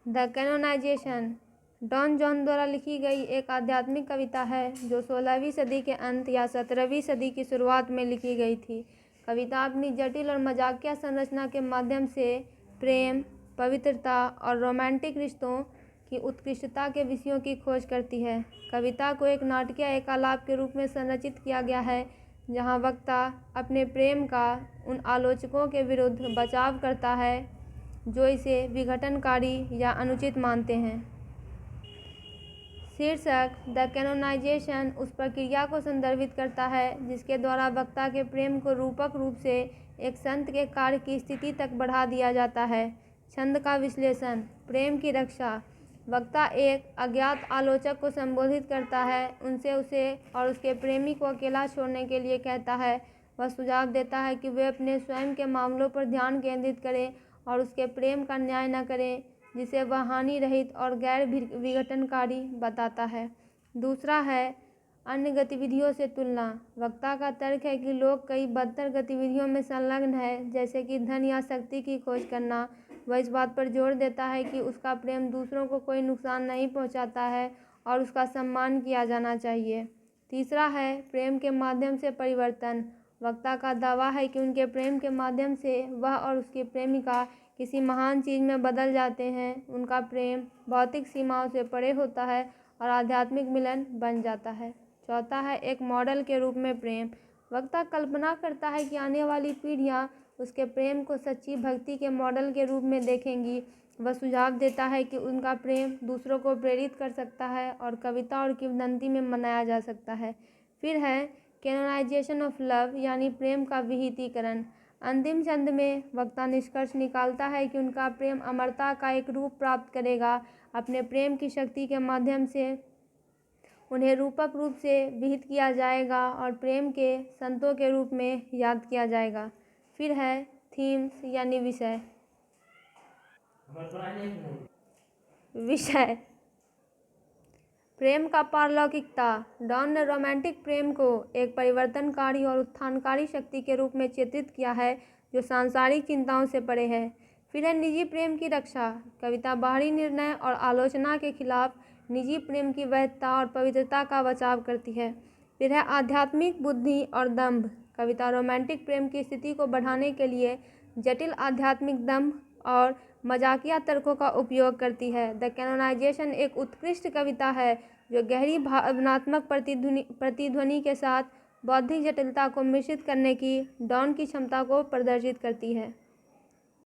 The canonization don John द्वारा लिखी गई एक आध्यात्मिक कविता है जो 16वीं सदी के अंत या 17वीं सदी की शुरुआत में लिखी गई थी। कविता अपनी जटिल और मजाकिया संरचना के माध्यम से प्रेम, पवित्रता और रोमांटिक रिश्तों की उत्कृष्टता के विषयों की खोज करती है। कविता को एक नाटकीय एकालाप के रूप में संरचित किया गया है, जहां वक्ता अपने प्रेम का उन आलोचकों के विरुद्ध बचाव करता है जो इसे विघटनकारी या अनुचित मानते हैं। शीर्षक द कैनोनाइजेशन उस प्रक्रिया को संदर्भित करता है जिसके द्वारा वक्ता के प्रेम को रूपक रूप से एक संत के कार्य की स्थिति तक बढ़ा दिया जाता है। छंद का विश्लेषण। प्रेम की रक्षा। वक्ता एक अज्ञात आलोचक को संबोधित करता है, उनसे उसे और उसके प्रेमी को अकेला छोड़ने के लिए कहता है। वह सुझाव देता है कि वे अपने स्वयं के मामलों पर ध्यान केंद्रित करें और उसके प्रेम का न्याय न करें, जिसे वह हानि रहित और गैर विघटनकारी बताता है। दूसरा है अन्य गतिविधियों से तुलना। वक्ता का तर्क है कि लोग कई बदतर गतिविधियों में संलग्न हैं, जैसे कि धन या शक्ति की खोज करना। वह इस बात पर जोर देता है कि उसका प्रेम दूसरों को कोई नुकसान नहीं पहुंचाता है और उसका सम्मान किया जाना चाहिए। तीसरा है प्रेम के माध्यम से परिवर्तन। वक्ता का दावा है कि उनके प्रेम के माध्यम से वह और उसकी प्रेमिका किसी महान चीज़ में बदल जाते हैं। उनका प्रेम भौतिक सीमाओं से परे होता है और आध्यात्मिक मिलन बन जाता है। चौथा है एक मॉडल के रूप में प्रेम। वक्ता कल्पना करता है कि आने वाली पीढ़ियाँ उसके प्रेम को सच्ची भक्ति के मॉडल के रूप में देखेंगी। वह सुझाव देता है कि उनका प्रेम दूसरों को प्रेरित कर सकता है और कविता और किंवदंती में मनाया जा सकता है। फिर है कैनोनाइजेशन ऑफ लव, यानी प्रेम का विहितीकरण। अंतिम छंद में वक्ता निष्कर्ष निकालता है कि उनका प्रेम अमरता का एक रूप प्राप्त करेगा। अपने प्रेम की शक्ति के माध्यम से उन्हें रूपक रूप से विहित किया जाएगा और प्रेम के संतों के रूप में याद किया जाएगा। फिर है थीम्स, यानी विषय। प्रेम का पारलौकिकता। डॉन ने रोमांटिक प्रेम को एक परिवर्तनकारी और उत्थानकारी शक्ति के रूप में चित्रित किया है जो सांसारिक चिंताओं से परे है। फिर है निजी प्रेम की रक्षा। कविता बाहरी निर्णय और आलोचना के खिलाफ निजी प्रेम की वैधता और पवित्रता का बचाव करती है। फिर है आध्यात्मिक बुद्धि और दंभ। कविता रोमांटिक प्रेम की स्थिति को बढ़ाने के लिए जटिल आध्यात्मिक दंभ और मजाकिया तर्कों का उपयोग करती है। द कैनोनाइजेशन एक उत्कृष्ट कविता है जो गहरी भावनात्मक प्रतिध्वनि के साथ बौद्धिक जटिलता को मिश्रित करने की डॉन की क्षमता को प्रदर्शित करती है।